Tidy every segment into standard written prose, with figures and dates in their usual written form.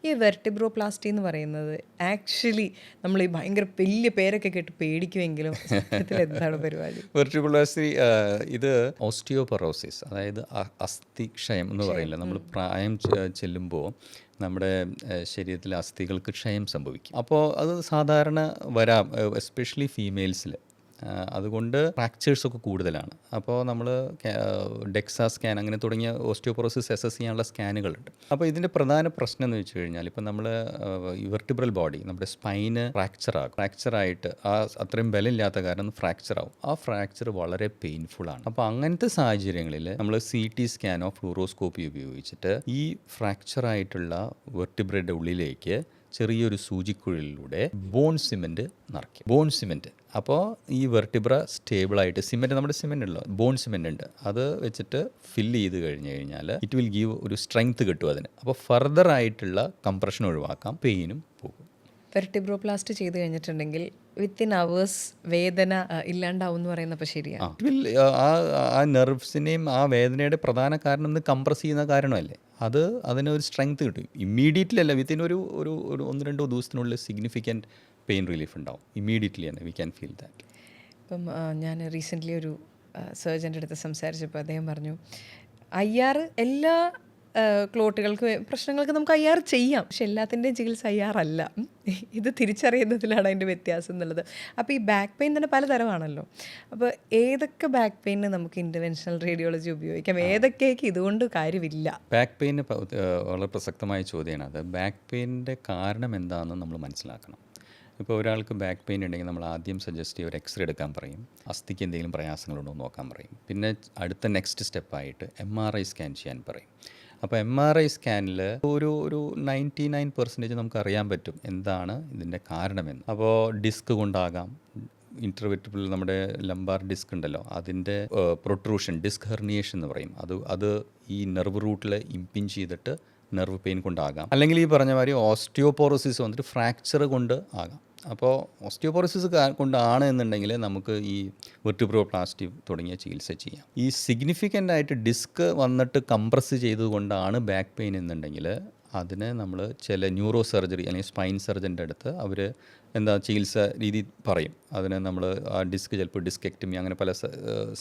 ഈ വെർട്ടിബ്രോപ്ലാസ്റ്റി എന്ന് പറയുന്നത് ആക്ച്വലി നമ്മൾ ഈ ഭയങ്കര വലിയ പേരൊക്കെ കേട്ട് പേടിക്കുമെങ്കിലും സത്യത്തിൽ എന്താണ് പരിപാടി? വെർട്ടിബ്രോപ്ലാസ്റ്റി ഇത് ഓസ്റ്റിയോപൊറോസിസ്, അതായത് അസ്ഥിക്ഷയം എന്ന് പറയില്ല. നമ്മൾ പ്രായം ചെല്ലുമ്പോൾ നമ്മുടെ ശരീരത്തിലെ അസ്ഥികൾക്ക് ക്ഷയം സംഭവിക്കും. അപ്പോൾ അത് സാധാരണ വരാം, എസ്പെഷ്യലി ഫീമെയിൽസിൽ. അതുകൊണ്ട് ഫ്രാക്ചേഴ്സൊക്കെ കൂടുതലാണ്. അപ്പോൾ നമ്മൾ ഡെക്സാ സ്കാൻ അങ്ങനെ തുടങ്ങിയ ഓസ്റ്റിയോപൊറോസിസ് അസസ് ചെയ്യാനുള്ള സ്കാനുകളുണ്ട്. അപ്പോൾ ഇതിൻ്റെ പ്രധാന പ്രശ്നം എന്ന് വെച്ച് കഴിഞ്ഞാൽ ഇപ്പം നമ്മൾ വെർട്ടിബ്രൽ ബോഡി, നമ്മുടെ സ്പൈന് ഫ്രാക്ചറായിട്ട് അത്രയും ബലമില്ലാത്ത കാരണം ഫ്രാക്ചർ ആവും. ആ ഫ്രാക്ചർ വളരെ പെയിൻഫുള്ളാണ്. അപ്പോൾ അങ്ങനത്തെ സാഹചര്യങ്ങളിൽ നമ്മൾ CT സ്കാനോ ഫ്ലൂറോസ്കോപ്പി ഉപയോഗിച്ചിട്ട് ഈ ഫ്രാക്ചറായിട്ടുള്ള വെർട്ടിബ്രയുടെ ഉള്ളിലേക്ക് ചെറിയൊരു സൂചിക്കുഴലിലൂടെ ബോൺ സിമെൻറ്റ് നിറയ്ക്കും. ബോൺ സിമെൻറ്റ് അപ്പോൾ ഈ വെർട്ടിബ്ര സ്റ്റേബിളായിട്ട് സിമെൻറ്റ്, നമ്മുടെ സിമെൻറ്റ് ഉള്ള ബോൺ സിമെൻറ്റ് ഉണ്ട്, അത് വെച്ചിട്ട് ഫില്ല് ചെയ്ത് കഴിഞ്ഞാൽ ഇറ്റ് വിൽ ഗീവ് ഒരു സ്ട്രെങ്ത് കിട്ടും അതിന്. അപ്പോൾ ഫർദർ ആയിട്ടുള്ള കംപ്രഷൻ ഒഴിവാക്കാം, പെയിനും പോകും. വെർട്ടിബ്രോപ്ലാസ്റ്റ് ചെയ്ത് കഴിഞ്ഞിട്ടുണ്ടെങ്കിൽ വിത്തിൻ അവേഴ്സ് വേദന ഇല്ലാണ്ടാവും എന്ന് പറയുന്നപ്പോൾ ശരിയാണ്. ഇറ്റ് വിൽ ആ നെർവ്സിനെയും ആ വേദനയുടെ പ്രധാന കാരണം ഒന്ന് കംപ്രസ് ചെയ്യുന്ന കാരണമല്ലേ, അതിനൊരു സ്ട്രെങ്ത് കിട്ടും. ഇമ്മീഡിയറ്റ്ലി അല്ല, വിത്തിൻ ഒരു 1-2 ദിവസത്തിനുള്ളിൽ സിഗ്നിഫിക്കൻറ്റ് പെയിൻ റിലീഫ് ഉണ്ടാവും. ഇമ്മീഡിയറ്റ്ലി തന്നെ വി ക്യാൻ ഫീൽ ദാറ്റ്. ഇപ്പം ഞാൻ റീസെൻ്റ്ലി ഒരു സർജൻ്റെ അടുത്ത് സംസാരിച്ചപ്പോൾ അദ്ദേഹം പറഞ്ഞു IR എല്ലാ ക്ലോട്ടുകൾക്ക് പ്രശ്നങ്ങൾക്ക് നമുക്ക് IR ചെയ്യാം, പക്ഷെ എല്ലാത്തിൻ്റെയും ചികിത്സ IR അല്ല. ഇത് തിരിച്ചറിയുന്നതിലാണ് അതിൻ്റെ വ്യത്യാസം എന്നുള്ളത്. അപ്പോൾ ഈ ബാക്ക് പെയിൻ തന്നെ പലതരമാണല്ലോ. അപ്പോൾ ഏതൊക്കെ ബാക്ക് പെയിന് നമുക്ക് ഇൻ്റർവെൻഷണൽ റേഡിയോളജി ഉപയോഗിക്കാം, ഏതൊക്കെയൊക്കെ ഇതുകൊണ്ട് കാര്യമില്ല? ബാക്ക് പെയിന് വളരെ പ്രസക്തമായ ചോദ്യമാണ് അത്. ബാക്ക് പെയിനിൻ്റെ കാരണം എന്താണെന്ന് നമ്മൾ മനസ്സിലാക്കണം. ഇപ്പോൾ ഒരാൾക്ക് ബാക്ക് പെയിൻ ഉണ്ടെങ്കിൽ നമ്മൾ ആദ്യം സജസ്റ്റ് ചെയ്യുക ഒരു എക്സ്റേ എടുക്കാൻ പറയും, അസ്ഥിക്ക് എന്തെങ്കിലും പ്രയാസങ്ങളുണ്ടോ എന്ന് നോക്കാൻ പറയും. പിന്നെ അടുത്ത നെക്സ്റ്റ് സ്റ്റെപ്പായിട്ട് MRI സ്കാൻ ചെയ്യാൻ പറയും. അപ്പോൾ MRI സ്കാനിൽ ഒരു 99% നമുക്ക് അറിയാൻ പറ്റും എന്താണ് ഇതിൻ്റെ കാരണമെന്ന്. അപ്പോൾ ഡിസ്ക് കൊണ്ടാകാം, ഇൻ്റർവെർട്ടിബ്രൽ നമ്മുടെ ലംബാർ ഡിസ്ക് ഉണ്ടല്ലോ, അതിൻ്റെ പ്രൊട്രൂഷൻ, ഡിസ്ക് ഹെർണിയേഷൻ എന്ന് പറയും. അത് ഈ നെർവ് റൂട്ടിൽ ഇമ്പിഞ്ച് ചെയ്തിട്ട് നെർവ് പെയിൻ കൊണ്ടാകാം. അല്ലെങ്കിൽ ഈ പറഞ്ഞ മാതിരി ഓസ്റ്റിയോപോറോസിസ് വന്നിട്ട് ഫ്രാക്ചർ കൊണ്ട് ആകാം. അപ്പോൾ ഓസ്റ്റിയോപോറോസിസ് കൊണ്ടാണ് എന്നുണ്ടെങ്കിൽ നമുക്ക് ഈ വെർട്ടിബ്രോപ്ലാസ്റ്റി തുടങ്ങിയ ചികിത്സ ചെയ്യാം. ഈ സിഗ്നിഫിക്കൻ്റ് ആയിട്ട് ഡിസ്ക് വന്നിട്ട് കംപ്രസ് ചെയ്തുകൊണ്ടാണ് ബാക്ക് പെയിൻ എന്നുണ്ടെങ്കിൽ അതിന് നമ്മൾ ചില ന്യൂറോ സർജറി അല്ലെങ്കിൽ സ്പൈൻ സർജൻ്റെ അടുത്ത് അവർ ചികിത്സ രീതി പറയും. അതിന് നമ്മൾ ആ ഡിസ്ക് ചിലപ്പോൾ ഡിസ്കെക്ടമി അങ്ങനെ പല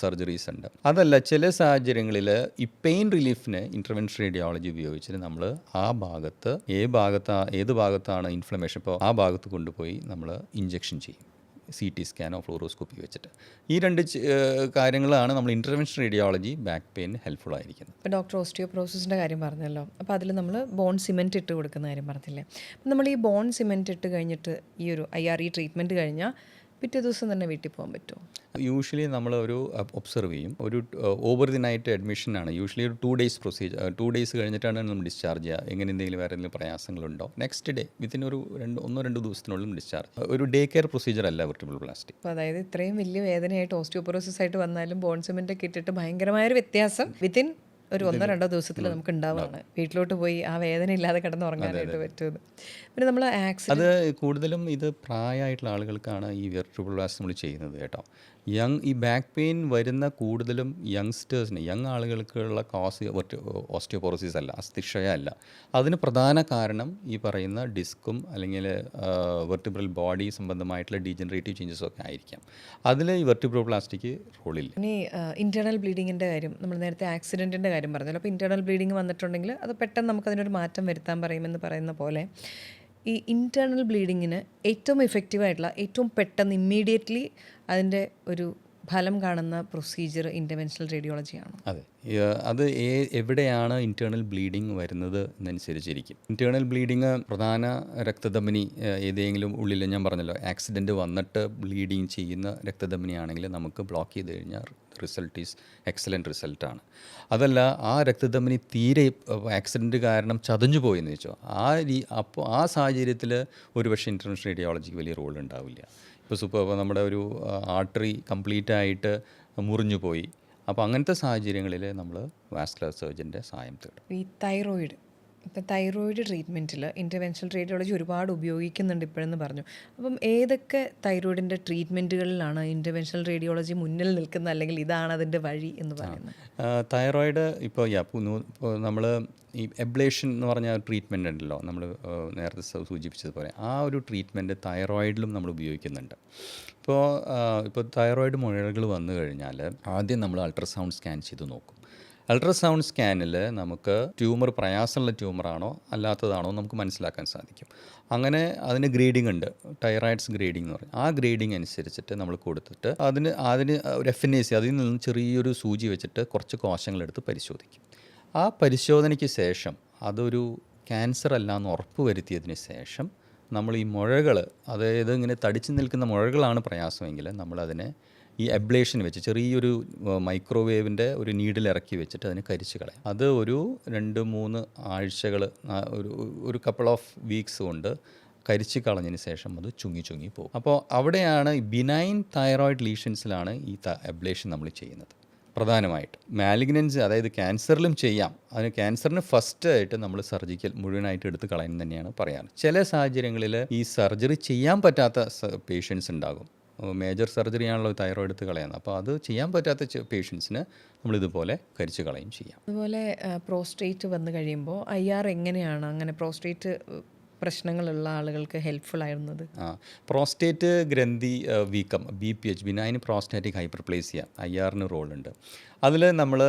സർജറീസ് ഉണ്ട്. അതല്ല, ചില സാഹചര്യങ്ങളിൽ ഈ പെയിൻ റിലീഫിന് ഇൻ്റർവെൻഷൻ റേഡിയോളജി ഉപയോഗിച്ചിട്ട് നമ്മൾ ആ ഭാഗത്ത് ഏത് ഭാഗത്താണ് ഇൻഫ്ലമേഷൻ, ഇപ്പോൾ ആ ഭാഗത്ത് കൊണ്ടുപോയി നമ്മൾ ഇഞ്ചെക്ഷൻ ചെയ്യും, CT സ്കാനോ ഫ്ലൂറോസ്കോപ്പി വെച്ചിട്ട്. ഈ 2 കാര്യങ്ങളാണ് നമ്മൾ intervention radiology back pain helpful ആയിരിക്കുന്നത്. ഇപ്പോൾ ഡോക്ടർ ഓസ്റ്റിയോപ്രോസിസിൻ്റെ കാര്യം പറഞ്ഞല്ലോ, അപ്പോൾ അതിൽ നമ്മൾ ബോൺ സിമെൻറ്റ് ഇട്ട് കൊടുക്കുന്ന കാര്യം പറഞ്ഞില്ലേ. അപ്പം നമ്മൾ ഈ ബോൺ സിമെൻറ്റ് ഇട്ട് കഴിഞ്ഞിട്ട് ഈ ഒരു IR ട്രീറ്റ്മെൻറ്റ് കഴിഞ്ഞാൽ പിറ്റേ ദിവസം തന്നെ വീട്ടിൽ പോകാൻ പറ്റുമോ? യൂഷ്വലി നമ്മൾ ഒബ്സർവ് ചെയ്യും. ഒരു ഓവർ ദി നൈറ്റ് അഡ്മിഷനാണ് യൂഷ്വലി ഒരു 2 ഡേയ്സ് പ്രൊസീജർ. 2 ഡേയ്സ് കഴിഞ്ഞിട്ടാണ് നമ്മൾ ഡിസ്ചാർജ് ചെയ്യുക. എങ്ങനെ എന്തെങ്കിലും വേറെ എന്തെങ്കിലും പ്രയാസങ്ങളുണ്ടോ നെക്സ്റ്റ് ഡേ വിത്തിൻ ഒരു 1-2 ദിവസത്തിനുള്ളിൽ ഡിസ്ചാർജ്. ഒരു ഡേ കെയർ പ്രൊസീജർ അല്ല വെർട്ടിബ്രോപ്ലാസ്റ്റി. അപ്പോൾ അതായത് ഇത്രയും വലിയ വേദനയായിട്ട് ഓസ്റ്റിയോപൊറോസിസ് ആയിട്ട് വന്നാലും ബോൺ സിമെൻ്റ് ഒക്കെ ഇട്ടിട്ട് ഭയങ്കരമായൊരു വ്യത്യാസം വിത്തിൻ ഒരു 1-2 ദിവസത്തിൽ നമുക്ക് ഉണ്ടാവുകയാണ്. വീട്ടിലോട്ട് പോയി ആ വേദന ഇല്ലാതെ കിടന്ന് ഉറങ്ങാനായിട്ട് പറ്റുന്നത്. പിന്നെ നമ്മൾ അത് കൂടുതലും ഇത് പ്രായമായിട്ടുള്ള ആളുകൾക്കാണ് ഈ വെർട്ടിബ്രോപ്ലാസ്റ്റി നമ്മൾ ചെയ്യുന്നത് കേട്ടോ. ഈ ബാക്ക് പെയിൻ വരുന്ന കൂടുതലും യങ് ആളുകൾക്കുള്ള കോസ് ഓസ്റ്റിയോപോറോസിസ് അല്ല, അസ്ഥിക്ഷയ അല്ല. അതിന് പ്രധാന കാരണം ഈ പറയുന്ന ഡിസ്കും അല്ലെങ്കിൽ വെർട്ടിബ്രൽ ബോഡി സംബന്ധമായിട്ടുള്ള ഡീജനറേറ്റീവ് ചേഞ്ചസും ഒക്കെ ആയിരിക്കാം. അതിൽ ഈ വെർട്ടിബ്രോപ്ലാസ്റ്റിക്ക് റോളില്ല. ഇനി ഇൻറ്റേർണൽ ബ്ലീഡിങ്ങിൻ്റെ കാര്യം, നമ്മൾ നേരത്തെ ആക്സിഡൻറ്റിൻ്റെ കാര്യം പറഞ്ഞല്ലോ. അപ്പോൾ ഇൻറ്റേർണൽ ബ്ലീഡിങ് വന്നിട്ടുണ്ടെങ്കിൽ അത് പെട്ടെന്ന് നമുക്കതിനൊരു മാറ്റം വരുത്താൻ പറയുമെന്ന് പറയുന്ന പോലെ ഈ ഇൻറ്റേർണൽ ബ്ലീഡിങ്ങിന് ഏറ്റവും എഫക്റ്റീവായിട്ടുള്ള, ഏറ്റവും പെട്ടെന്ന് ഇമ്മീഡിയറ്റ്ലി അതിൻ്റെ ഒരു ഫലം കാണുന്ന പ്രൊസീജിയർ ഇൻ്റർവെൻഷണൽ റേഡിയോളജിയാണ്. അതെ, അത് എവിടെയാണ് ഇൻറ്റേർണൽ ബ്ലീഡിങ് വരുന്നത് എന്നനുസരിച്ചിരിക്കും. ഇൻറ്റേർണൽ ബ്ലീഡിങ് പ്രധാന രക്തധമനി ഏതെങ്കിലും ഉള്ളിൽ, ഞാൻ പറഞ്ഞല്ലോ ആക്സിഡൻറ്റ് വന്നിട്ട് ബ്ലീഡിങ് ചെയ്യുന്ന രക്തധമനിയാണെങ്കിൽ നമുക്ക് ബ്ലോക്ക് ചെയ്ത് കഴിഞ്ഞാൽ റിസൾട്ട് ഈസ് എക്സലൻറ്റ് റിസൾട്ടാണ്. അതല്ല, ആ രക്തധമനി തീരെ ആക്സിഡൻറ്റ് കാരണം ചതഞ്ഞു പോയെന്ന് വെച്ചോ, അപ്പോൾ ആ സാഹചര്യത്തിൽ ഒരുപക്ഷെ ഇൻ്റർവെൻഷൻ റേഡിയോളജിക്ക് വലിയ റോൾ ഉണ്ടാവില്ല. ഇപ്പോൾ നമ്മുടെ ഒരു ആർട്ടറി കംപ്ലീറ്റ് ആയിട്ട് മുറിഞ്ഞു പോയി, അപ്പോൾ അങ്ങനത്തെ സാഹചര്യങ്ങളിൽ നമ്മൾ വാസ്കുലർ സർജൻ്റെ സഹായം തേടും. ഈ തൈറോയിഡ് ഇപ്പം തൈറോയിഡ് ട്രീറ്റ്മെൻറ്റിൽ ഇൻ്റർവെൻഷണൽ റേഡിയോളജി ഒരുപാട് ഉപയോഗിക്കുന്നുണ്ട് ഇപ്പോഴെന്ന് പറഞ്ഞു. അപ്പം ഏതൊക്കെ തൈറോയിഡിൻ്റെ ട്രീറ്റ്മെൻറ്റുകളിലാണ് ഇൻ്റർവെൻഷണൽ റേഡിയോളജി മുന്നിൽ നിൽക്കുന്നത്, അല്ലെങ്കിൽ ഇതാണ് അതിൻ്റെ വഴി എന്ന് പറയുന്നത്? തൈറോയിഡ് ഇപ്പോൾ ഇപ്പോൾ നമ്മൾ ഈ എബ്ലേഷൻ എന്ന് പറഞ്ഞ ട്രീറ്റ്മെൻ്റ് ഉണ്ടല്ലോ, നമ്മൾ നേരത്തെ സൂചിപ്പിച്ചതുപോലെ ആ ഒരു ട്രീറ്റ്മെൻറ്റ് തൈറോയിഡിലും നമ്മൾ ഉപയോഗിക്കുന്നുണ്ട്. ഇപ്പോൾ തൈറോയിഡ് മുഴകൾ വന്നു കഴിഞ്ഞാൽ ആദ്യം നമ്മൾ അൾട്രാസൗണ്ട് സ്കാൻ ചെയ്ത് നോക്കും. അൾട്രാസൗണ്ട് സ്കാനിൽ നമുക്ക് ട്യൂമർ പ്രയാസമുള്ള ട്യൂമറാണോ അല്ലാത്തതാണോ നമുക്ക് മനസ്സിലാക്കാൻ സാധിക്കും. അങ്ങനെ അതിന് ഗ്രേഡിംഗ് ഉണ്ട്, തൈറോയിഡ്സ് ഗ്രേഡിംഗ് എന്ന് പറയും. ആ ഗ്രേഡിംഗ് അനുസരിച്ചിട്ട് നമ്മൾ കൊടുത്തിട്ട് അതിന് ഒരു FNAC, അതിൽ നിന്ന് ചെറിയൊരു സൂചി വെച്ചിട്ട് കുറച്ച് കോശങ്ങളെടുത്ത് പരിശോധിക്കും. ആ പരിശോധനയ്ക്ക് ശേഷം അതൊരു ക്യാൻസർ അല്ല എന്ന് ഉറപ്പ് വരുത്തിയതിന് ശേഷം നമ്മൾ ഈ മുഴകൾ, അതായത് ഇങ്ങനെ തടിച്ചു നിൽക്കുന്ന മുഴകളാണ് പ്രയാസമെങ്കിൽ നമ്മളതിനെ ഈ എബ്ലേഷൻ വെച്ച് ചെറിയൊരു മൈക്രോവേവിൻ്റെ ഒരു നീഡിൽ ഇറക്കി വെച്ചിട്ട് അതിനെ കരിച്ച് കളയാം. അത് ഒരു 2-3 ആഴ്ചകൾ, ഒരു കപ്പിൾ ഓഫ് വീക്സ് കൊണ്ട് കരിച്ച് കളഞ്ഞതിന് ശേഷം അത് ചുങ്ങി പോകും. അപ്പോൾ അവിടെയാണ് ബിനൈൻ തൈറോയിഡ് ലീഷൻസിലാണ് ഈ എബ്ലേഷൻ നമ്മൾ ചെയ്യുന്നത് പ്രധാനമായിട്ട്. മാലിഗ്നൻസി, അതായത് ക്യാൻസറിലും ചെയ്യാം. അതിന് ക്യാൻസറിന് ഫസ്റ്റ് ആയിട്ട് നമ്മൾ സർജിക്കൽ മുഴുവനായിട്ട് എടുത്ത് കളയാൻ തന്നെയാണ് പറയാറ്. ചില സാഹചര്യങ്ങളിൽ ഈ സർജറി ചെയ്യാൻ പറ്റാത്ത പേഷ്യൻസ് ഉണ്ടാകും. മേജർ സർജറി ആണല്ലോ തൈറോയിഡ് എടുത്ത് കളയുന്നത്. അപ്പോൾ അത് ചെയ്യാൻ പറ്റാത്ത പേഷ്യൻസിന് നമ്മളിതുപോലെ കരിച്ച് കളയും ചെയ്യാം. അതുപോലെ പ്രോസ്റ്റേറ്റ് വന്നു കഴിയുമ്പോൾ IR എങ്ങനെയാണ് അങ്ങനെ പ്രോസ്റ്റേറ്റ് പ്രശ്നങ്ങളുള്ള ആളുകൾക്ക് ഹെൽപ്ഫുൾ ആയിരുന്നത്? പ്രോസ്റ്റേറ്റ് ഗ്രന്ഥി വീക്കം, BPH, ബിനൈൻ പ്രോസ്റ്റാറ്റിക് ഹൈപ്പർപ്ലേസിയ, IRന് റോളുണ്ട്. അതിൽ നമ്മൾ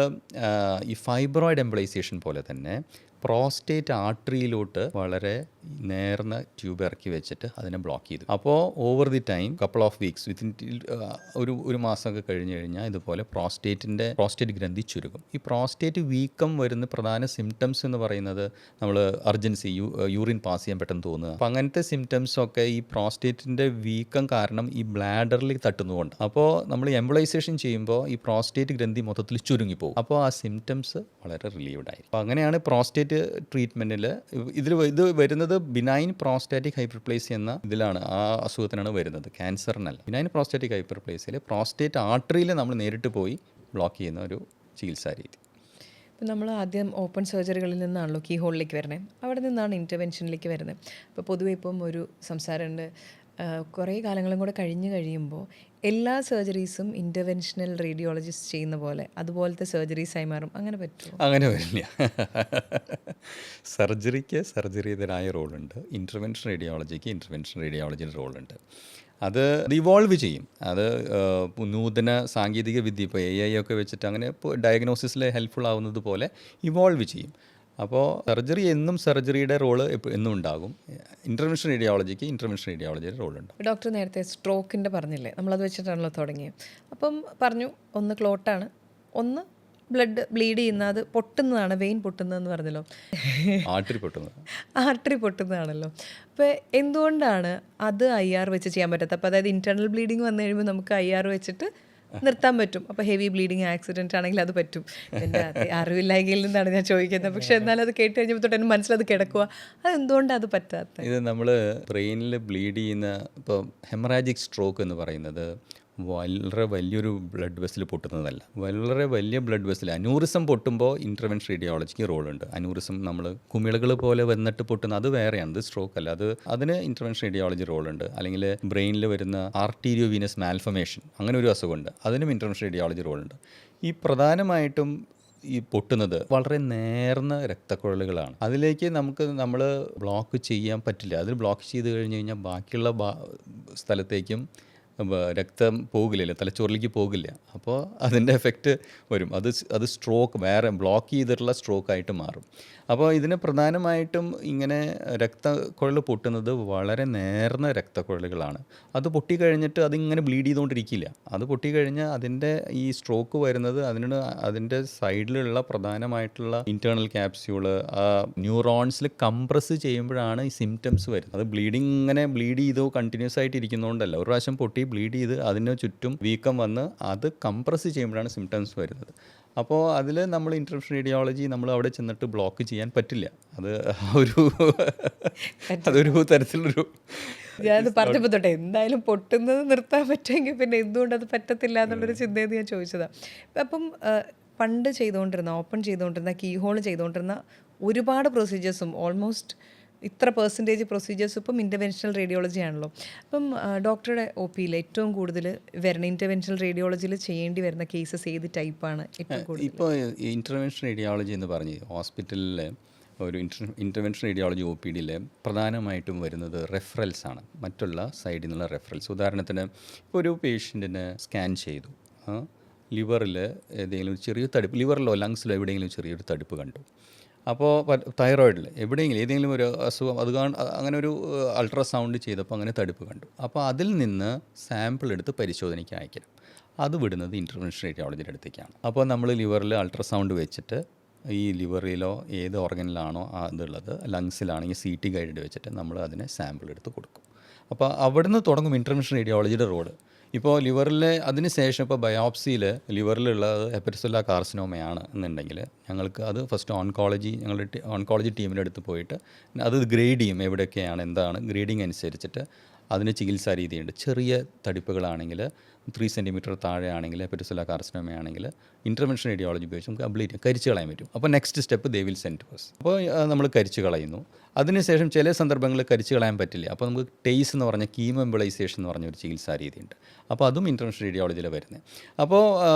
ഈ ഫൈബ്രോയിഡ് എംബിളൈസേഷൻ പോലെ തന്നെ പ്രോസ്റ്റേറ്റ് ആർട്ടറിയിലോട്ട് വളരെ നേർന്ന ട്യൂബ് ഇറക്കി വെച്ചിട്ട് അതിനെ ബ്ലോക്ക് ചെയ്തു. അപ്പോൾ over the time couple of weeks, within ഒരു മാസമൊക്കെ കഴിഞ്ഞ് കഴിഞ്ഞാൽ ഇതുപോലെ പ്രോസ്റ്റേറ്റ് ഗ്രന്ഥി ചുരുങ്ങും. ഈ പ്രോസ്റ്റേറ്റ് വീക്കം വരുന്ന പ്രധാന സിംറ്റംസ് എന്ന് പറയുന്നത് നമ്മൾ അർജൻസി, യൂറിൻ പാസ് ചെയ്യാൻ പെട്ടെന്ന് തോന്നുക. അപ്പോൾ അങ്ങനത്തെ സിംറ്റംസൊക്കെ ഈ പ്രോസ്റ്റേറ്റിൻ്റെ വീക്കം കാരണം ഈ ബ്ലാഡറിൽ തട്ടുന്നതുകൊണ്ട്. അപ്പോൾ നമ്മൾ എംബിളൈസേഷൻ ചെയ്യുമ്പോൾ ഈ പ്രോസ്റ്റേറ്റ് ഗ്രന്ഥി മൊത്തത്തിൽ ചുരുങ്ങിപ്പോകും. അപ്പോൾ ആ സിംറ്റംസ് വളരെ റിലീവ്ഡ് ആയിരിക്കും. അപ്പോൾ അങ്ങനെയാണ് പ്രോസ്റ്റേറ്റ് ട്രീറ്റ്മെൻറ്റിൽ ഇത് വരുന്നത്. ബിനൈൻ പ്രോസ്റ്റാറ്റിക് ഹൈപ്പർപ്ലേസിയ എന്ന ഇതിലാണ്, ആ അസുഖത്തിനാണ് വരുന്നത്, ക്യാൻസറിനല്ല. ബിനൈൻ പ്രോസ്റ്റാറ്റിക് ഹൈപ്പർപ്ലേസിയയിൽ പ്രോസ്റ്റേറ്റ് ആർട്ടറിയിൽ നമ്മൾ നേരിട്ട് പോയി ബ്ലോക്ക് ചെയ്യുന്ന ഒരു ചികിത്സാ രീതി. ഇപ്പം നമ്മൾ ആദ്യം ഓപ്പൺ സർജറികളിൽ നിന്നാണല്ലോ കീ ഹോളിലേക്ക് വരുന്നത്, അവിടെ നിന്നാണ് ഇൻ്റർവെൻഷനിലേക്ക് വരുന്നത്. അപ്പോൾ പൊതുവെ ഇപ്പം ഒരു സംസാരമുണ്ട്, കുറേ കാലങ്ങളും കൂടെ കഴിയുമ്പോൾ എല്ലാ സർജറീസും ഇൻ്റർവെൻഷണൽ റേഡിയോളജിസ്റ്റ് ചെയ്യുന്ന പോലെ അതുപോലത്തെ സർജറീസായി മാറും. അങ്ങനെ പറ്റുമോ? അങ്ങനെ വരില്ല. സർജറിക്ക് സർജറിയുടേതായ റോളുണ്ട്, ഇൻ്റർവെൻഷൻ റേഡിയോളജിയുടെ റോളുണ്ട്. അത് ഇവോൾവ് ചെയ്യും. അത് നൂതന സാങ്കേതിക വിദ്യ, ഇപ്പോൾ AI ഒക്കെ വെച്ചിട്ട് അങ്ങനെ ഇപ്പോൾ ഡയഗ്നോസിസിൽ ഹെൽപ്ഫുൾ ആവുന്നത് പോലെ ഇവോൾവ് ചെയ്യും. അപ്പോൾ സർജറിയുടെ റോള് എന്നും ഉണ്ടാകും. ഇൻ്റർവെൻഷൻ റേഡിയോളജിയുടെ റോളുണ്ട്. ഡോക്ടർ നേരത്തെ സ്ട്രോക്കിൻ്റെ പറഞ്ഞില്ലേ, നമ്മളത് വെച്ചിട്ടാണല്ലോ തുടങ്ങിയത്. അപ്പം പറഞ്ഞു, ഒന്ന് ക്ലോട്ടാണ്, ഒന്ന് ബ്ലീഡ് ചെയ്യുന്ന, അത് പൊട്ടുന്നതാണ്, വെയിൻ പൊട്ടുന്നതെന്ന് പറഞ്ഞല്ലോ, ആർട്ടറി പൊട്ടുന്നതാണല്ലോ. അപ്പോൾ എന്തുകൊണ്ടാണ് അത് IR വെച്ച് ചെയ്യാൻ പറ്റാത്തത്? അപ്പോൾ അതായത് ഇൻറ്റേർണൽ ബ്ലീഡിങ് വന്നു കഴിയുമ്പോൾ നമുക്ക് IR വെച്ചിട്ട് നിർത്താൻ പറ്റും. അപ്പോൾ ഹെവി ബ്ലീഡിങ് ആക്സിഡൻറ്റ് ആണെങ്കിൽ അത് പറ്റും. എൻ്റെ അറിവില്ലായ്കയിൽ നിന്നാണ് ഞാൻ ചോദിക്കുന്നത്. പക്ഷേ എന്നാലും അത് കേട്ട് കഴിഞ്ഞപ്പോൾ തൊട്ട് എൻ്റെ മനസ്സിലത് കിടക്കുക. അതെന്തുകൊണ്ടാണ് അത് പറ്റാത്തത്? ഇത് നമ്മൾ ബ്രെയിനിൽ ബ്ലീഡ് ചെയ്യുന്ന, ഇപ്പോൾ ഹെമറാജിക് സ്ട്രോക്ക് എന്ന് പറയുന്നത് വളരെ വലിയൊരു ബ്ലഡ് വെസൽ പൊട്ടുന്നതല്ല. വളരെ വലിയ ബ്ലഡ് വെസൽ അനൂറിസം പൊട്ടുമ്പോൾ ഇൻ്റർവെൻഷൻ റേഡിയോളജിക്ക് റോളുണ്ട്. അനൂറിസം നമ്മൾ കുമിളകൾ പോലെ വന്നിട്ട് പൊട്ടുന്ന അത് വേറെയാണ്, ഇത് സ്ട്രോക്ക് അല്ല. അതിന് ഇൻ്റർവെൻഷൻ റേഡിയോളജി റോളുണ്ട്. അല്ലെങ്കിൽ ബ്രെയിനിൽ വരുന്ന ആർട്ടീരിയോ വീനസ് മാൽഫമേഷൻ, അങ്ങനെ ഒരു അസുഖമുണ്ട്, അതിനും ഇൻ്റർവെൻഷൻ റേഡിയോളജി റോളുണ്ട്. ഈ പ്രധാനമായിട്ടും ഈ പൊട്ടുന്നത് വളരെ നേർന്ന രക്തക്കുഴലുകളാണ്. അതിലേക്ക് നമ്മൾ ബ്ലോക്ക് ചെയ്യാൻ പറ്റില്ല. അതിൽ ബ്ലോക്ക് ചെയ്ത് കഴിഞ്ഞ് കഴിഞ്ഞാൽ ബാക്കിയുള്ള സ്ഥലത്തേക്കും രക്തം പോകില്ല, തലച്ചോറിലേക്ക് പോകില്ല. അപ്പോൾ അതിൻ്റെ എഫക്റ്റ് വരും. അത് സ്ട്രോക്ക്, വേറെ ബ്ലോക്ക് ചെയ്തിട്ടുള്ള സ്ട്രോക്കായിട്ട് മാറും. അപ്പോൾ ഇതിന് പ്രധാനമായിട്ടും ഇങ്ങനെ രക്തക്കുഴൽ പൊട്ടുന്നത് വളരെ നേർന്ന രക്തക്കുഴലുകളാണ്. അത് പൊട്ടിക്കഴിഞ്ഞിട്ട് അതിങ്ങനെ ബ്ലീഡ് ചെയ്തുകൊണ്ടിരിക്കില്ല. അത് പൊട്ടിക്കഴിഞ്ഞാൽ അതിൻ്റെ ഈ സ്ട്രോക്ക് വരുന്നത് അതിൻ്റെ സൈഡിലുള്ള പ്രധാനമായിട്ടുള്ള ഇൻറ്റേർണൽ ക്യാപ്സ്യൂള് ആ ന്യൂറോൺസിൽ കംപ്രസ് ചെയ്യുമ്പോഴാണ് ഈ സിംറ്റംസ് വരുന്നത്. അത് ഇങ്ങനെ ബ്ലീഡ് ചെയ്തോ കണ്ടിന്യൂസ് ആയിട്ട് ഇരിക്കുന്നതുകൊണ്ടല്ല. ഒരു പ്രാവശ്യം പൊട്ടി ബ്ലീഡ് ചെയ്ത് അതിന് ചുറ്റും വീക്കം വന്ന് അത് കംപ്രസ് ചെയ്യുമ്പോഴാണ് സിംറ്റംസ് വരുന്നത്. അപ്പോൾ അതിൽ നമ്മൾ ഇൻ്റർവെൻഷൻ റേഡിയോളജി നമ്മൾ അവിടെ ചെന്നിട്ട് ബ്ലോക്ക് ചെയ്യാൻ പറ്റില്ല. അതൊരു തരത്തിലൊരു, ഞാനത് പറഞ്ഞപ്പോൾ തൊട്ടേ എന്തായാലും പൊട്ടുന്നത് നിർത്താൻ പറ്റുമെങ്കിൽ പിന്നെ എന്തുകൊണ്ട് അത് പറ്റത്തില്ല എന്നുള്ളൊരു ചിന്തയെന്ന് ഞാൻ ചോദിച്ചതാണ്. അപ്പം പണ്ട് ഓപ്പൺ ചെയ്തുകൊണ്ടിരുന്ന കീ ഹോൾ ചെയ്തുകൊണ്ടിരുന്ന ഒരുപാട് പ്രൊസീജിയേഴ്സും ഓൾമോസ്റ്റ് ഇത്ര പെർസെൻറ്റേജ് പ്രൊസീജിയേഴ്സ് ഇപ്പം ഇൻ്റർവെൻഷണൽ റേഡിയോളജി ആണല്ലോ. അപ്പം ഡോക്ടറുടെ ഒ പിയിൽ ഏറ്റവും കൂടുതൽ വരുന്ന ഇൻ്റർവെൻഷണൽ റേഡിയോളജിയിൽ ചെയ്യേണ്ടി വരുന്ന കേസസ് ഏത് ടൈപ്പാണ് ഏറ്റവും കൂടുതൽ? ഇപ്പോൾ ഇൻ്റർവെൻഷൻ റേഡിയോളജി എന്ന് പറഞ്ഞ് ഹോസ്പിറ്റലിൽ ഒരു ഇൻ്റർവെൻഷൻ റേഡിയോളജി ഒ പി ഡിയിൽ പ്രധാനമായിട്ടും വരുന്നത് റെഫറൽസ് ആണ്, മറ്റുള്ള സൈഡിൽ നിന്നുള്ള റെഫറൽസ്. ഉദാഹരണത്തിന് ഇപ്പോൾ ഒരു പേഷ്യൻറ്റിന് സ്കാൻ ചെയ്തു, ലിവറിൽ ഏതെങ്കിലും ചെറിയ തടിപ്പ്, ലിവറിലോ ലങ്സിലോ എവിടെയെങ്കിലും ചെറിയൊരു തടിപ്പ് കണ്ടു. അപ്പോൾ തൈറോയിഡിൽ എവിടെയെങ്കിലും ഏതെങ്കിലും ഒരു അസുഖം അത് അങ്ങനെ ഒരു അൾട്രാസൗണ്ട് ചെയ്തപ്പോൾ അങ്ങനെ തടിപ്പ് കണ്ടു. അപ്പോൾ അതിൽ നിന്ന് സാമ്പിൾ എടുത്ത് പരിശോധനയ്ക്ക് അയക്കണം. അത് വിടുന്നത് ഇൻ്റർവെൻഷൻ റേഡിയോളജിയുടെ അടുത്തേക്കാണ്. അപ്പോൾ നമ്മൾ ലിവറിൽ അൾട്രാസൗണ്ട് വെച്ചിട്ട് ഈ ലിവറിലോ ഏത് ഓർഗനിലാണോ അതുള്ളത്, ലങ്സിലാണെങ്കിൽ CT ഗൈഡ് വെച്ചിട്ട് നമ്മൾ അതിനെ സാമ്പിൾ എടുത്ത് കൊടുക്കും. അപ്പോൾ അവിടുന്ന് തുടങ്ങും ഇൻ്റർവെൻഷൻ റേഡിയോളജിയുടെ റോഡ്. ഇപ്പോൾ ലിവറിൽ അതിന് ശേഷം ഇപ്പോൾ ബയോപ്സിയിൽ ലിവറിലുള്ളത് ഹെപ്പറ്റോസെല്ലുലാർ കാർസിനോമയാണ് എന്നുണ്ടെങ്കിൽ ഞങ്ങൾക്ക് അത് ഫസ്റ്റ് ഞങ്ങളുടെ ഓൺകോളജി ടീമിൻ്റെ അടുത്ത് പോയിട്ട് അത് ഗ്രേഡ് ചെയ്യും, എവിടെയൊക്കെയാണ് എന്താണ് ഗ്രേഡിങ് അനുസരിച്ചിട്ട് അതിന് ചികിത്സാ രീതിയുണ്ട്. ചെറിയ തടിപ്പുകളാണെങ്കിൽ 3 സെൻറ്റിമീറ്റർ താഴെയാണെങ്കിൽ ഹെപ്പറ്റോസെല്ലുലാർ കാർസിനോമയാണെങ്കിൽ ഇൻ്റർവെൻഷൻ റേഡിയോളജി ഉപയോഗിച്ച് നമുക്ക് കംപ്ലീറ്റ് കരിച്ച് കളയാൻ പറ്റും. അപ്പോൾ next step they will send to us. അപ്പോൾ നമ്മൾ കരിച്ച് കളയുന്നു. അതിനുശേഷം ചില സന്ദർഭങ്ങളിൽ കരിച്ച് കളയാൻ പറ്റില്ല. അപ്പോൾ നമുക്ക് ടേസ് എന്ന് പറഞ്ഞ കീമോ എംബോളൈസേഷൻ എന്ന് പറഞ്ഞ ഒരു ചികിത്സാ രീതിയുണ്ട്. അപ്പോൾ അതും ഇൻ്റർവെൻഷൻ റേഡിയോളജിയിൽ വരുന്നത്. അപ്പോൾ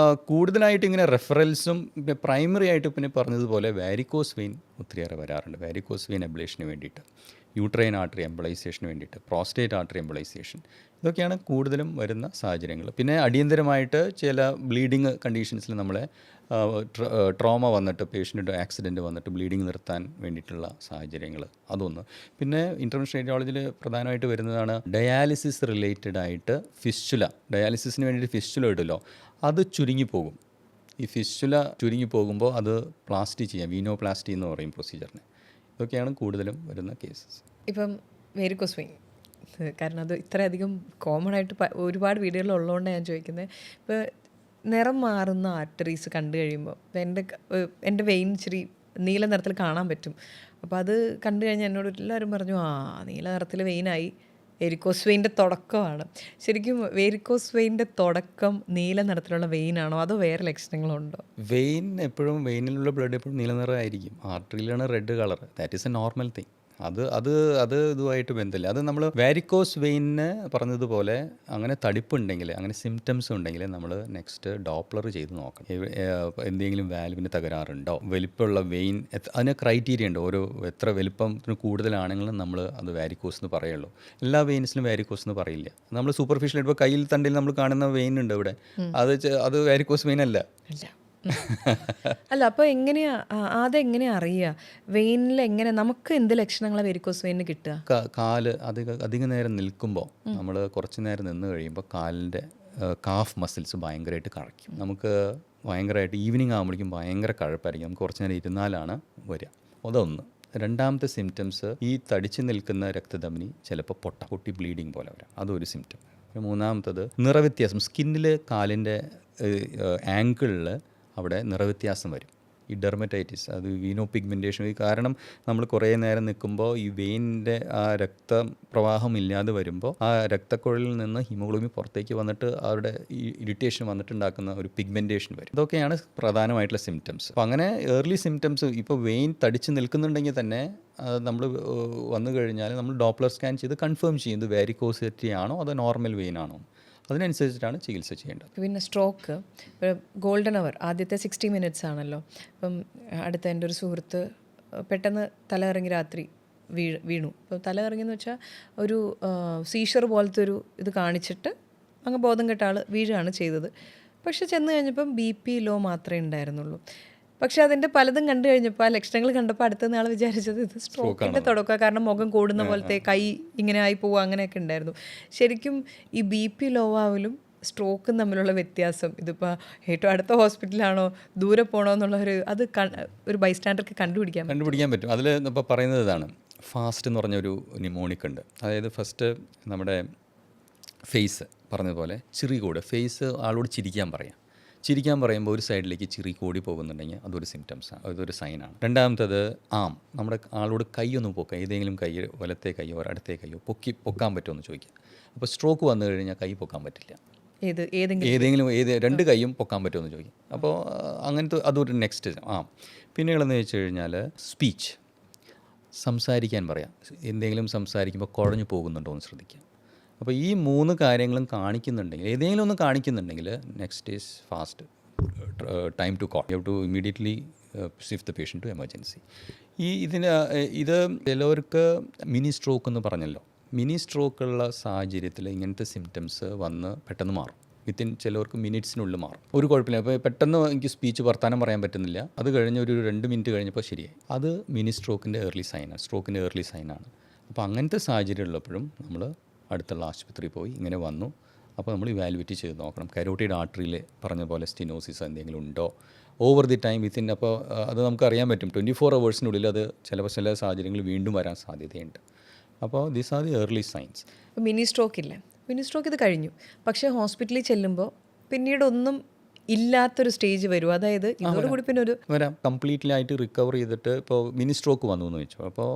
കൂടുതലായിട്ട് ഇങ്ങനെ റെഫറൽസും പ്രൈമറി ആയിട്ട് പിന്നെ പറഞ്ഞതുപോലെ വാരിക്കോസ് വെയിൻ ഒത്തിരിയേറെ വരാറുണ്ട്. വാരിക്കോസ് വെയിൻ എബ്ലേഷന് വേണ്ടിയിട്ട്, യൂട്രൈൻ ആർട്ടറി എംബോളൈസേഷന് വേണ്ടിയിട്ട്, പ്രോസ്റ്റേറ്റ് ആർട്ടറി എംബോളൈസേഷൻ, ഇതൊക്കെയാണ് കൂടുതലും വരുന്ന സാഹചര്യങ്ങൾ. പിന്നെ അടിയന്തരമായിട്ട് ചില ബ്ലീഡിങ് കണ്ടീഷൻസിൽ നമ്മളെ ട്രോമ വന്നിട്ട് പേഷ്യൻ്റ് ആക്സിഡൻറ്റ് വന്നിട്ട് ബ്ലീഡിങ് നിർത്താൻ വേണ്ടിയിട്ടുള്ള സാഹചര്യങ്ങൾ, അതൊന്ന്. പിന്നെ ഇൻ്റർവെൻഷൻ റേഡിയോളജിയിൽ പ്രധാനമായിട്ട് വരുന്നതാണ് ഡയാലിസിസ് റിലേറ്റഡ് ആയിട്ട് ഫിസ്റ്റുല. ഡയാലിസിസിന് വേണ്ടിയിട്ട് ഫിസ്റ്റുല ഇടുമല്ലോ, അത് ചുരുങ്ങിപ്പോകും. ഈ ഫിസ്റ്റുല ചുരുങ്ങിപ്പോകുമ്പോൾ അത് പ്ലാസ്റ്റി ചെയ്യാം, വീനോപ്ലാസ്റ്റി എന്ന് പറയും പ്രൊസീജിയറിന്. ഇതൊക്കെയാണ് കൂടുതലും വരുന്ന കേസസ്. ഇപ്പം വേരിക്കോസ് വെയിൻ, കാരണം അത് ഇത്രയധികം കോമൺ ആയിട്ട് ഒരുപാട് വീഡിയോകൾ ഉള്ളതുകൊണ്ടാണ് ഞാൻ ചോദിക്കുന്നത്. ഇപ്പോൾ നിറം മാറുന്ന ആർട്ടറീസ് കണ്ടു കഴിയുമ്പോൾ എൻ്റെ വെയിൻ ഇച്ചിരി നീല നിറത്തിൽ കാണാൻ പറ്റും. അപ്പോൾ അത് കണ്ടു കഴിഞ്ഞാൽ എന്നോട് എല്ലാവരും പറഞ്ഞു, നീല നിറത്തിൽ വെയിനായി, വേരിക്കോസ് വെയിൻ്റെ തുടക്കമാണ്. ശരിക്കും വേരിക്കോസ് വെയിൻ്റെ തുടക്കം നീല നിറത്തിലുള്ള വെയിനാണോ അതോ വേറെ ലക്ഷണങ്ങളുണ്ടോ? വെയിൻ എപ്പോഴും, വെയിനിലുള്ള ബ്ലഡ് എപ്പോഴും നീല നിറമായിരിക്കും. ആർട്ടറിയിലാണ് red colour. That is a normal thing. അത് ഇതുമായിട്ട് ബന്ധമില്ല. അത് നമ്മൾ വാരിക്കോസ് വെയിനിന് പറഞ്ഞതുപോലെ അങ്ങനെ തടിപ്പുണ്ടെങ്കിൽ, അങ്ങനെ സിംറ്റംസ് ഉണ്ടെങ്കിൽ നമ്മൾ നെക്സ്റ്റ് ഡോപ്ലർ ചെയ്ത് നോക്കണം. എന്തെങ്കിലും വാൽവിന് തകരാറുണ്ടോ, വലിപ്പമുള്ള വെയിൻ, അതിന് ക്രൈറ്റീരിയ ഉണ്ട്. ഓരോ എത്ര വലിപ്പത്തിന് കൂടുതലാണെങ്കിലും നമ്മൾ അത് വാരിക്കോസ് എന്ന് പറയുള്ളൂ. എല്ലാ വെയിൻസിലും വാരിക്കോസ് എന്ന് പറയില്ല. നമ്മൾ സൂപ്പർഫിഷ്യൽ ഇപ്പോൾ കയ്യിൽ തണ്ടിൽ നമ്മൾ കാണുന്ന വെയിൻ ഉണ്ട് ഇവിടെ, അത് വാരിക്കോസ് വെയിൻ അല്ല. അല്ല, അപ്പോൾ എങ്ങനെയാ അതെങ്ങനെയാ അറിയുക? വെയിനിൽ എങ്ങനെ നമുക്ക് എന്ത് ലക്ഷണങ്ങളാണ് വെരിക്കോസ് വെയിനിന് കിട്ടുക? കാല് അധിക നേരം നിൽക്കുമ്പോൾ, നമ്മൾ കുറച്ച് നേരം നിന്ന് കഴിയുമ്പോൾ കാലിൻ്റെ കാഫ് മസിൽസ് ഭയങ്കരമായിട്ട് കഴയ്ക്കും. നമുക്ക് ഭയങ്കരമായിട്ട് ഈവനിങ് ആകുമ്പോഴേക്കും ഭയങ്കര കഴപ്പായിരിക്കും. നമുക്ക് കുറച്ച് നേരം ഇരുന്നാലാണ് വരിക. അതൊന്ന്. രണ്ടാമത്തെ സിംറ്റംസ്, ഈ തടിച്ച് നിൽക്കുന്ന രക്തധമനി ചിലപ്പോൾ പൊട്ടി ബ്ലീഡിങ് പോലെ വരാം, അതൊരു സിംറ്റം. മൂന്നാമത്തത് നിറവ്യത്യാസം, സ്കിന്നിൽ കാലിൻ്റെ ആങ്കിളിൽ അവിടെ നിറവ്യത്യാസം വരും. ഈ ഡെർമറ്റൈറ്റിസ്, അത് വീനോ പിഗ്മെൻറ്റേഷൻ. കാരണം നമ്മൾ കുറേ നേരം നിൽക്കുമ്പോൾ ഈ വെയിനിൻ്റെ ആ രക്തപ്രവാഹം ഇല്ലാതെ വരുമ്പോൾ ആ രക്തക്കുഴലിൽ നിന്ന് ഹീമോഗ്ലോബിൻ പുറത്തേക്ക് വന്നിട്ട് അവരുടെ ഈ ഇറിറ്റേഷൻ വന്നിട്ടുണ്ടാക്കുന്ന ഒരു പിഗ്മെൻറ്റേഷൻ വരും. ഇതൊക്കെയാണ് പ്രധാനമായിട്ടുള്ള സിംറ്റംസ്. അപ്പോൾ അങ്ങനെ ഏർലി സിംറ്റംസ്, ഇപ്പോൾ വെയിൻ തടിച്ച് നിൽക്കുന്നുണ്ടെങ്കിൽ തന്നെ നമ്മൾ വന്നു കഴിഞ്ഞാൽ നമ്മൾ ഡോപ്ലർ സ്കാൻ ചെയ്ത് കൺഫേം ചെയ്യും ഇത് വാരിക്കോസിറ്റി ആണോ അതോ നോർമൽ വെയിൻ ആണോ. അതിനനുസരിച്ചിട്ടാണ് ചികിത്സ ചെയ്യേണ്ടത്. പിന്നെ സ്ട്രോക്ക്, ഗോൾഡൻ അവർ ആദ്യത്തെ 60 മിനിറ്റ്സ് ആണല്ലോ. അപ്പം അടുത്ത എൻ്റെ ഒരു സുഹൃത്ത് പെട്ടെന്ന് തലകറങ്ങി രാത്രി വീണു. അപ്പോൾ തലകറങ്ങിയെന്ന് വെച്ചാൽ ഒരു സീഷർ പോലത്തെ ഒരു ഇത് കാണിച്ചിട്ട് അങ്ങ് ബോധം കെട്ട ആൾ വീഴുകയാണ് ചെയ്തത്. പക്ഷെ ചെന്ന് കഴിഞ്ഞപ്പം BP ലോ മാത്രമേ ഉണ്ടായിരുന്നുള്ളൂ. പക്ഷെ അതിൻ്റെ പലതും കണ്ടു കഴിഞ്ഞപ്പോൾ ആ ലക്ഷണങ്ങൾ കണ്ടപ്പോൾ അടുത്ത നാൾ വിചാരിച്ചത് ഇത് സ്ട്രോക്കിൻ്റെ തുടക്കമാണ്. കാരണം മുഖം കൂടുന്ന പോലത്തെ, കൈ ഇങ്ങനെ ആയി പോവുക, അങ്ങനെയൊക്കെ ഉണ്ടായിരുന്നു. ശരിക്കും ഈ BP ലോ ആവലും സ്ട്രോക്കും തമ്മിലുള്ള വ്യത്യാസം, ഇതിപ്പോൾ ഏറ്റവും അടുത്ത ഹോസ്പിറ്റലാണോ ദൂരെ പോകണോ എന്നുള്ള ഒരു ബൈസ്റ്റാൻഡർക്ക് കണ്ടുപിടിക്കാൻ പറ്റും. അതിൽ ഇപ്പോൾ പറയുന്നത് ഇതാണ്, ഫാസ്റ്റ് എന്ന് പറഞ്ഞൊരു നിമോണിക് ഉണ്ട്. അതായത് ഫസ്റ്റ് നമ്മുടെ ഫേസ് പറഞ്ഞതുപോലെ ചിരി കൂടെ, ഫേസ് ആളോട് ചിരിക്കാൻ പറയുമ്പോൾ ഒരു സൈഡിലേക്ക് ചിരി കൂടി പോകുന്നുണ്ടെങ്കിൽ അതൊരു സിംറ്റംസാണ്, അതൊരു സൈനാണ്. രണ്ടാമത്തത് നമ്മുടെ ആളോട് കൈയൊന്ന് പൊക്കുക, ഏതെങ്കിലും കൈ, വലത്തെ കൈയോ ഇടത്തെ കൈയോ പൊക്കാൻ പറ്റുമോ എന്ന് ചോദിക്കുക. അപ്പോൾ സ്ട്രോക്ക് വന്നു കഴിഞ്ഞാൽ കൈ പൊക്കാൻ പറ്റില്ല. ഏതെങ്കിലും രണ്ട് കൈയും പൊക്കാൻ പറ്റുമെന്ന് ചോദിക്കും. അപ്പോൾ അങ്ങനത്തെ അതൊരു നെക്സ്റ്റ്. പിന്നെയുള്ളതെന്ന് വെച്ച് കഴിഞ്ഞാൽ സ്പീച്ച്, സംസാരിക്കാൻ പറയാം. എന്തെങ്കിലും സംസാരിക്കുമ്പോൾ കുഴഞ്ഞു പോകുന്നുണ്ടോ എന്ന് ശ്രദ്ധിക്കുക. അപ്പോൾ ഈ 3 കാര്യങ്ങളും കാണിക്കുന്നുണ്ടെങ്കിൽ, ഏതെങ്കിലും ഒന്ന് കാണിക്കുന്നുണ്ടെങ്കിൽ next is fast time to call. You have to immediately shift the patient to emergency. ഇത് ചിലവർക്ക് മിനി സ്ട്രോക്ക് എന്ന് പറഞ്ഞല്ലോ. മിനി സ്ട്രോക്കുള്ള സാഹചര്യത്തിൽ ഇങ്ങനത്തെ സിംറ്റംസ് വന്ന് പെട്ടെന്ന് മാറും. ചിലവർക്ക് മിനിറ്റ്സിനുള്ളിൽ മാറും, ഒരു കുഴപ്പമില്ല. അപ്പോൾ പെട്ടെന്ന് എനിക്ക് സ്പീച്ച് വർത്താനം പറയാൻ പറ്റുന്നില്ല, അത് കഴിഞ്ഞ് ഒരു 2 മിനിറ്റ് കഴിഞ്ഞപ്പോൾ ശരിയായി. അത് മിനി സ്ട്രോക്കിൻ്റെ ഏർലി സൈനാണ്. അപ്പോൾ അങ്ങനത്തെ സാഹചര്യം ഉള്ളപ്പോഴും നമ്മൾ അടുത്തുള്ള ആശുപത്രിയിൽ പോയി ഇങ്ങനെ വന്നു, അപ്പോൾ നമ്മൾ ഇവാലുവേറ്റ് ചെയ്ത് നോക്കണം. കരോട്ടിഡ് ആർട്ടറിയിൽ പറഞ്ഞ പോലെ സ്റ്റിനോസിസ് എന്തെങ്കിലും ഉണ്ടോ ഓവർ ദി ടൈം അപ്പോൾ അത് നമുക്കറിയാൻ പറ്റും. 24 hours അത് ചില സാഹചര്യങ്ങളിൽ വീണ്ടും വരാൻ സാധ്യതയുണ്ട്. അപ്പോൾ these are the early signs. Mini stroke ഇത് കഴിഞ്ഞു, പക്ഷേ ഹോസ്പിറ്റലിൽ ചെല്ലുമ്പോൾ പിന്നീട് ഒന്നും ഇല്ലാത്തൊരു സ്റ്റേജ് വരും. അതായത് ഇതോടുകൂടി പിന്നെ വരാം, കംപ്ലീറ്റ്ലി ആയിട്ട് റിക്കവർ ചെയ്തിട്ട് ഇപ്പോൾ മിനി സ്ട്രോക്ക് വന്നു എന്ന് വെച്ചു. അപ്പോൾ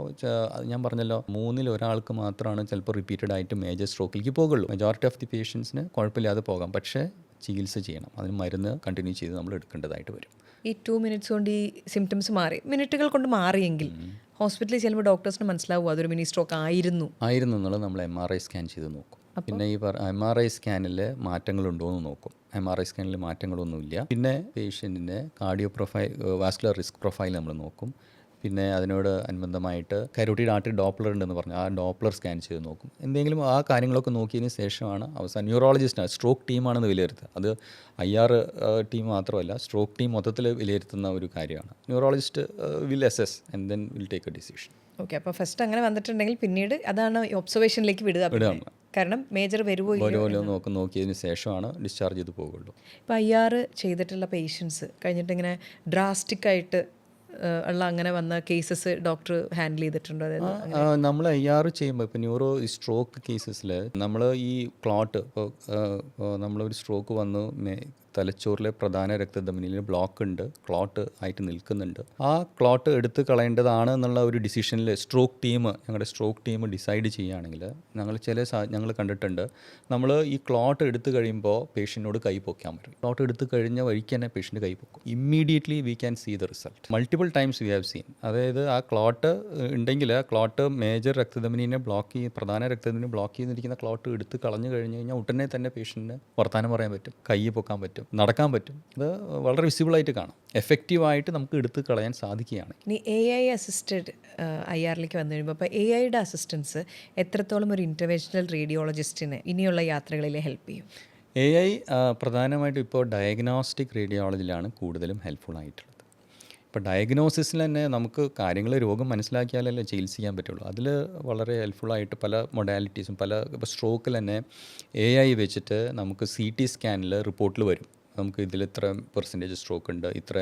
ഞാൻ പറഞ്ഞല്ലോ, 3-ൽ ഒരാൾക്ക് മാത്രമാണ് ചിലപ്പോൾ റിപ്പീറ്റഡ് ആയിട്ട് മേജർ സ്ട്രോക്കിലേക്ക് പോകുള്ളൂ. മെജോറിറ്റി ഓഫ് ദി പേഷ്യൻസിന് കുഴപ്പമില്ലാതെ പോകാം, പക്ഷേ ചികിത്സ ചെയ്യണം. അതിന് മരുന്ന് കണ്ടിന്യൂ ചെയ്ത് നമ്മൾ എടുക്കേണ്ടതായിട്ട് വരും. ഈ 2 minutes കൊണ്ട് ഈ സിംറ്റംസ് മിനിറ്റുകൾ കൊണ്ട് മാറിയെങ്കിൽ ഹോസ്പിറ്റലിൽ ചെല്ലുമ്പോൾ ഡോക്ടേഴ്സിന് മനസ്സിലാവും അതൊരു മിനി സ്ട്രോക്ക് ആയിരുന്നു എന്നുള്ളത് നമ്മൾ MRI സ്കാൻ ചെയ്ത് നോക്കും. പിന്നെ ഈ MRI സ്കാനിൽ മാറ്റങ്ങളുണ്ടോ എന്ന് നോക്കും. MRI സ്കാനിൽ മാറ്റങ്ങളൊന്നുമില്ല. പിന്നെ പേഷ്യൻറ്റിൻ്റെ വാസ്കുലർ റിസ്ക് പ്രൊഫൈൽ നമ്മൾ നോക്കും. പിന്നെ അതിനോട് അനുബന്ധമായിട്ട് കരോട്ടിഡ് ആർട്ടറി ഡോപ്ലർ ഉണ്ടെന്ന് പറഞ്ഞു, ആ ഡോപ്ലർ സ്കാൻ ചെയ്ത് നോക്കും. എന്തെങ്കിലും ആ കാര്യങ്ങളൊക്കെ നോക്കിയതിന് ശേഷമാണ് അവസാനം ന്യൂറോളജിസ്റ്റാണ്, സ്ട്രോക്ക് ടീമാണെന്ന് വിലയിരുത്തുക. അത് IR ടീം മാത്രമല്ല, സ്ട്രോക്ക് ടീം മൊത്തത്തിൽ വിലയിരുത്തുന്ന ഒരു കാര്യമാണ്. Neurologist will assess and then will take a decision. Okay, അപ്പോൾ ഫസ്റ്റ് അങ്ങനെ വന്നിട്ടുണ്ടെങ്കിൽ പിന്നീട് അതാണ് ഒബ്സർവേഷനിലേക്ക് വിടുക. കാരണം മേജർ വരുമോ നോക്കിയതിന് ശേഷമാണ് ഡിസ്ചാർജ് ചെയ്ത് പോകുള്ളൂ. ഇപ്പോൾ IR ചെയ്തിട്ടുള്ള പേഷ്യൻസ് കഴിഞ്ഞിട്ട് ഇങ്ങനെ ഡ്രാസ്റ്റിക്കായിട്ട് ഉള്ള അങ്ങനെ വന്ന കേസസ് ഡോക്ടർ ഹാൻഡിൽ ചെയ്തിട്ടുണ്ടോ? അതായത് നമ്മൾ IR ചെയ്യുമ്പോൾ ഇപ്പോൾ സ്ട്രോക്ക് കേസസിൽ നമ്മൾ ഈ ക്ലോട്ട്, ഇപ്പോൾ നമ്മളൊരു സ്ട്രോക്ക് വന്നു, തലച്ചോറിലെ പ്രധാന രക്തധമനിയിൽ ബ്ലോക്ക് ഉണ്ട്, ക്ലോട്ട് ആയിട്ട് നിൽക്കുന്നുണ്ട്. ആ ക്ലോട്ട് എടുത്ത് കളയേണ്ടതാണ് എന്നുള്ള ഒരു ഡിസിഷനിൽ ഞങ്ങളുടെ സ്ട്രോക്ക് ടീം ഡിസൈഡ് ചെയ്യുകയാണെങ്കിൽ, ഞങ്ങൾ കണ്ടിട്ടുണ്ട്, നമ്മൾ ഈ ക്ലോട്ട് എടുത്തു കഴിയുമ്പോൾ പേഷ്യൻറ്റിനോട് കൈ പൊക്കാൻ പറ്റും. ക്ലോട്ട് എടുത്ത് കഴിഞ്ഞ വഴിക്ക് തന്നെ പേഷ്യൻ്റ് കൈ പൊക്കും. Immediately we can see the result. Multiple times we have seen. അതായത് ആ ക്ലോട്ട് ഉണ്ടെങ്കിൽ, ആ ക്ലോട്ട് മേജർ രക്തധമനിനെ പ്രധാന രക്തധമനി ബ്ലോക്ക് ചെയ്തിരിക്കുന്ന ക്ലോട്ട് എടുത്ത് കളഞ്ഞു കഴിഞ്ഞ് കഴിഞ്ഞാൽ ഉടനെ തന്നെ പേഷ്യൻറ്റിന് വർത്താനം പറയാൻ പറ്റും, കൈ പൊക്കാൻ പറ്റും, നടക്കാൻ പറ്റും. അത് വളരെ വിസിബിളായിട്ട് കാണാം. എഫക്റ്റീവായിട്ട് നമുക്ക് എടുത്ത് കളയാൻ സാധിക്കുകയാണ്. ഇനി AI അസിസ്റ്റഡ് IRലേക്ക് വന്നു കഴിയുമ്പോൾ, അപ്പോൾ AIയുടെ അസിസ്റ്റൻസ് എത്രത്തോളം ഒരു ഇൻ്റർവെൻഷണൽ റേഡിയോളജിസ്റ്റിന് ഇനിയുള്ള യാത്രകളിൽ ഹെൽപ്പ് ചെയ്യും? AI പ്രധാനമായിട്ടും ഇപ്പോൾ ഡയഗ്നോസ്റ്റിക് റേഡിയോളജിയിലാണ് കൂടുതലും ഹെൽപ്ഫുൾ ആയിട്ടുള്ളത്. ഇപ്പോൾ ഡയഗ്നോസിസിൽ തന്നെ നമുക്ക് രോഗം മനസ്സിലാക്കിയാലല്ലേ ചികിത്സിക്കാൻ പറ്റുള്ളൂ. അതിൽ വളരെ ഹെൽപ്ഫുള്ളായിട്ട് പല മൊഡാലിറ്റീസും, ഇപ്പോൾ സ്ട്രോക്കിൽ തന്നെ AI വെച്ചിട്ട് നമുക്ക് CT സ്കാനിൽ റിപ്പോർട്ടിൽ വരും, നമുക്ക് ഇതിൽ ഇത്ര % സ്ട്രോക്ക് ഉണ്ട്, ഇത്ര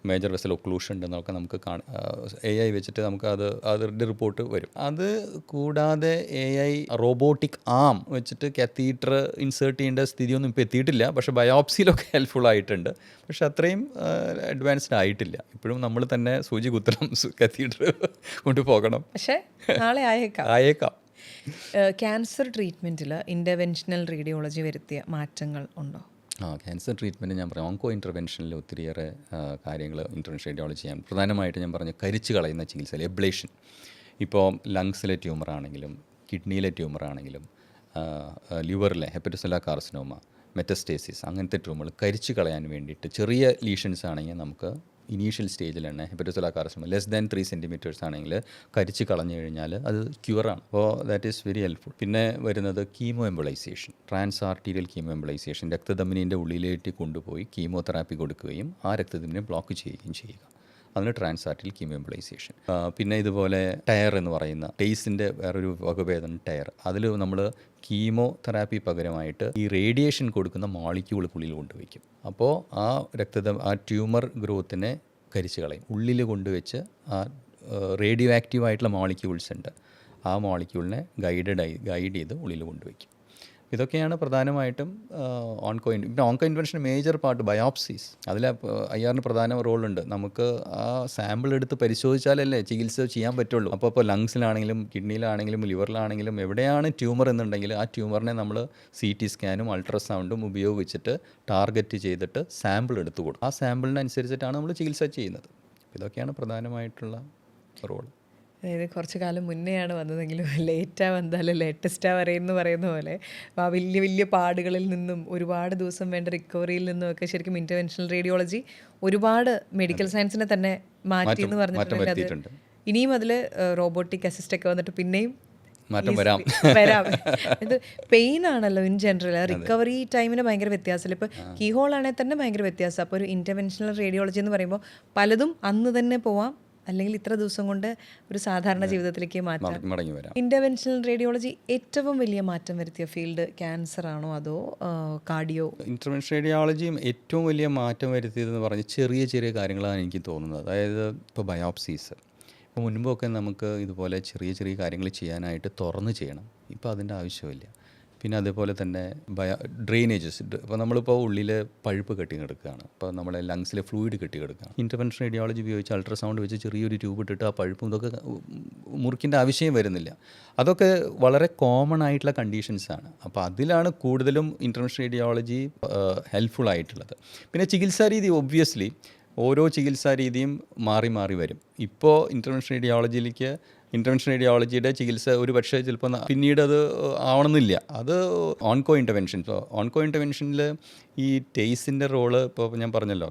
മേജർ വെസൽ ഒക്ലൂഷൻ ഉണ്ടെന്നൊക്കെ നമുക്ക് AI വെച്ചിട്ട് നമുക്ക് അതിൻ്റെ റിപ്പോർട്ട് വരും. അത് കൂടാതെ AI റോബോട്ടിക് ആം വെച്ചിട്ട് കാത്തീറ്റർ ഇൻസേർട്ട് ചെയ്യേണ്ട സ്ഥിതിയൊന്നും ഇപ്പോൾ എത്തിയിട്ടില്ല. പക്ഷേ ബയോപ്സിയിലൊക്കെ ഹെൽപ്ഫുൾ ആയിട്ടുണ്ട്. പക്ഷെ അത്രയും അഡ്വാൻസ്ഡ് ആയിട്ടില്ല. ഇപ്പോഴും നമ്മൾ തന്നെ സൂചി കുത്തണം, കാത്തീറ്റർ കൊണ്ടുപോകണം. പക്ഷേ നാളെ ആയേക്കാം. ക്യാൻസർ ട്രീറ്റ്മെൻറ്റിൽ ഇൻ്റർവെൻഷണൽ റേഡിയോളജി വരുത്തിയ മാറ്റങ്ങൾ ഉണ്ടോ? ക്യാൻസർ ട്രീറ്റ്മെൻറ്റ് ഞാൻ പറയാം, ഓങ്കോ ഇൻ്റർവെൻഷനിൽ ഒത്തിരിയേറെ കാര്യങ്ങൾ ഇൻ്റർവെൻഷൻ റേഡിയോളജി ചെയ്യാൻ. പ്രധാനമായിട്ട് ഞാൻ പറഞ്ഞു കരിച്ച് കളയുന്ന ചികിത്സയിൽ എബ്ലേഷൻ. ഇപ്പോൾ ലങ്സിലെ ട്യൂമറാണെങ്കിലും, കിഡ്നിയിലെ ട്യൂമറാണെങ്കിലും, ലിവറിലെ ഹെപ്പറ്റോസെല്ലാർ കാർസിനോമ, മെറ്റസ്റ്റേസിസ്, അങ്ങനത്തെ ട്യൂമർ കരിച്ച് കളയാൻ വേണ്ടിയിട്ട്, ചെറിയ ലീഷൻസ് ആണെങ്കിൽ നമുക്ക് ഇനീഷ്യൽ സ്റ്റേജിൽ തന്നെ hepatocellular carcinoma less than 3 centimeters ആണെങ്കിൽ കരിച്ച് കളഞ്ഞു കഴിഞ്ഞാൽ അത് ക്യൂറാണ്. അപ്പോൾ ദാറ്റ് ഈസ് വെരി ഹെൽപ്ഫുൾ. പിന്നെ വരുന്നത് chemo embolisation, trans arterial chemo embolisation. രക്തധമനീൻ്റെ ഉള്ളിലേക്ക് കൊണ്ടുപോയി കീമോതെറാപ്പി കൊടുക്കുകയും ആ രക്തധമനിയെ ബ്ലോക്ക് ചെയ്യുകയും ചെയ്യുക. അതിന് ട്രാൻസ് ആർട്ടീരിയൽ കീമോ എംബോളൈസേഷൻ. പിന്നെ ഇതുപോലെ ടയർ എന്ന് പറയുന്ന ടേസിൻ്റെ വേറൊരു വകഭേദം ടയർ. അതിൽ നമ്മൾ കീമോ തെറാപ്പി പകരമായിട്ട് ഈ റേഡിയേഷൻ കൊടുക്കുന്ന മോളിക്യൂൾ ഉള്ളിൽ കൊണ്ടുവയ്ക്കും. അപ്പോൾ ആ ട്യൂമർ ഗ്രോത്തിനെ കരിച്ച് കളയും. ഉള്ളിൽ കൊണ്ടുവച്ച് ആ റേഡിയോ ആക്റ്റീവായിട്ടുള്ള മോളിക്യൂൾസ് ഉണ്ട്, ആ മോളിക്യൂളിനെ ഗൈഡ് ചെയ്ത് ഉള്ളിൽ കൊണ്ടുവയ്ക്കും. ഇതൊക്കെയാണ് പ്രധാനമായിട്ടും ഓൺകോ ഇൻവെൻഷൻ മേജർ പാർട്ട് ബയോപ്സീസ്. അതിൽ IR പ്രധാന റോളുണ്ട്. നമുക്ക് ആ സാമ്പിൾ എടുത്ത് പരിശോധിച്ചാലല്ലേ ചികിത്സ ചെയ്യാൻ പറ്റുള്ളൂ. അപ്പോൾ ലങ്സിലാണെങ്കിലും കിഡ്നിയിലാണെങ്കിലും ലിവറിലാണെങ്കിലും എവിടെയാണ് ട്യൂമർ എന്നുണ്ടെങ്കിൽ ആ ട്യൂമറിനെ നമ്മൾ CT സ്കാനും അൾട്രാസൗണ്ടും ഉപയോഗിച്ചിട്ട് ടാർഗറ്റ് ചെയ്തിട്ട് സാമ്പിൾ എടുത്തു കൊടുക്കും. ആ സാമ്പിളിനനുസരിച്ചിട്ടാണ് നമ്മൾ ചികിത്സ ചെയ്യുന്നത്. ഇതൊക്കെയാണ് പ്രധാനമായിട്ടുള്ള റോൾ. അതായത് കുറച്ച് കാലം മുന്നെയാണ് വന്നതെങ്കിലും ലേറ്റാ വന്നാലും ലേറ്റസ്റ്റാ വരെയെന്ന് പറയുന്ന പോലെ ആ വലിയ വലിയ പാടുകളിൽ നിന്നും ഒരുപാട് ദിവസം വേണ്ട റിക്കവറിയിൽ നിന്നും ഒക്കെ ശരിക്കും ഇൻ്റർവെൻഷണൽ റേഡിയോളജി ഒരുപാട് മെഡിക്കൽ സയൻസിനെ തന്നെ മാറ്റി എന്ന് പറഞ്ഞിട്ടുണ്ടെങ്കിൽ അത് വരുത്തിയിട്ടുണ്ട്. ഇനിയും അതിൽ റോബോട്ടിക് അസിസ്റ്റ് ഒക്കെ വന്നിട്ട് പിന്നെയും മാറ്റം വരാം. ഇത് പെയിൻ ആണല്ലോ ഇൻ ജനറൽ. റിക്കവറി ടൈമിന് ഭയങ്കര വ്യത്യാസമില്ല. ഇപ്പോൾ കീ ഹോൾ ആണെങ്കിൽ തന്നെ ഭയങ്കര വ്യത്യാസം. അപ്പോൾ ഒരു ഇൻ്റർവെൻഷണൽ റേഡിയോളജി എന്ന് പറയുമ്പോൾ പലതും അന്ന് തന്നെ പോവാം, അല്ലെങ്കിൽ ഇത്ര ദിവസം കൊണ്ട് ഒരു സാധാരണ ജീവിതത്തിലേക്ക് മാറ്റാം. മടങ്ങി വരാം. ഇൻ്റർവെൻഷണൽ റേഡിയോളജി ഏറ്റവും വലിയ മാറ്റം വരുത്തിയ ഫീൽഡ് ക്യാൻസർ ആണോ അതോ കാർഡിയോ? ഇൻ്റർവെൻഷൻ റേഡിയോളജിയും ഏറ്റവും വലിയ മാറ്റം വരുത്തിയതെന്ന് പറഞ്ഞ് ചെറിയ ചെറിയ കാര്യങ്ങളാണ് എനിക്ക് തോന്നുന്നത്. അതായത് ഇപ്പോൾ ബയോപ്സീസ്. ഇപ്പോൾ മുൻപൊക്കെ നമുക്ക് ഇതുപോലെ ചെറിയ ചെറിയ കാര്യങ്ങൾ ചെയ്യാനായിട്ട് തുറന്ന് ചെയ്യണം. ഇപ്പോൾ അതിൻ്റെ ആവശ്യമില്ല. പിന്നെ അതേപോലെ തന്നെ ഡ്രെയിനേജസ്. ഇപ്പോൾ നമ്മളിപ്പോൾ ഉള്ളിൽ പഴുപ്പ് കെട്ടി കിടക്കുകയാണ്. ഇപ്പോൾ നമ്മളെ ലങ്സിലെ ഫ്ലൂയിഡ് കെട്ടി കിടക്കുകയാണ്. ഇൻ്റർവെൻഷൻ റേഡിയോളജി ഉപയോഗിച്ച് അൾട്രാസൗണ്ട് വെച്ച് ചെറിയൊരു ട്യൂബ് ഇട്ടിട്ട് ആ പഴുപ്പും ഇതൊക്കെ മുറിക്കേണ്ട ആവശ്യം വരുന്നില്ല. അതൊക്കെ വളരെ കോമൺ ആയിട്ടുള്ള കണ്ടീഷൻസാണ്. അപ്പോൾ അതിലാണ് കൂടുതലും ഇൻ്റർവെൻഷൻ റേഡിയോളജി ഹെൽപ്ഫുൾ ആയിട്ടുള്ളത്. പിന്നെ ചികിത്സാ രീതി ഒബ്വിയസ്ലി ഓരോ ചികിത്സാ രീതിയും മാറി മാറി വരും. ഇപ്പോൾ ഇൻ്റർവെൻഷൻ റേഡിയോളജിയുടെ ചികിത്സ ഒരു പക്ഷേ ചിലപ്പോൾ പിന്നീട് അത് ആവണമെന്നില്ല. അത് ഓൺകോ ഇൻ്റർവെൻഷൻ. ഇപ്പോൾ ഓൺകോ ഇൻ്റർവെൻഷനിൽ ഈ ടേസിൻ്റെ റോള് ഇപ്പോൾ ഞാൻ പറഞ്ഞല്ലോ,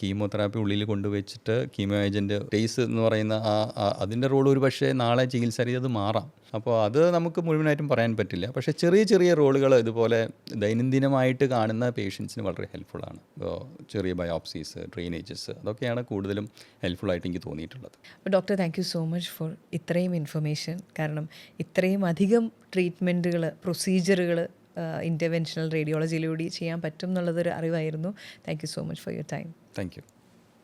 കീമോതെറാപ്പി ഉള്ളിൽ കൊണ്ടുവച്ചിട്ട് കീമോ ഏജൻറ്റ് ടേസ് എന്ന് പറയുന്ന അതിൻ്റെ റോൾ ഒരു പക്ഷേ നാളെ ചികിത്സാ രീതി അത് മാറാം. അപ്പോൾ അത് നമുക്ക് മുഴുവനായിട്ടും പറയാൻ പറ്റില്ല. പക്ഷേ ചെറിയ ചെറിയ റോളുകൾ ഇതുപോലെ ദൈനംദിനമായിട്ട് കാണുന്ന പേഷ്യൻസിന് വളരെ ഹെൽപ്ഫുള്ളാണ്. ഇപ്പോൾ ചെറിയ ബയോപ്സീസ്, ഡ്രെയിനേജസ്, അതൊക്കെയാണ് കൂടുതലും ഹെൽപ്ഫുള്ളായിട്ട് എനിക്ക് തോന്നിയിട്ടുള്ളത്. അപ്പോൾ doctor, thank you so much four ഇത്രയും ഇൻഫർമേഷൻ. കാരണം ഇത്രയും അധികം ട്രീറ്റ്മെൻറ്റുകൾ, പ്രൊസീജിയറുകൾ ഇൻ്റർവെൻഷണൽ റേഡിയോളജിയിലൂടെ ചെയ്യാൻ പറ്റും എന്നുള്ളതൊരു അറിവായിരുന്നു. Thank you so much for your time. Thank U.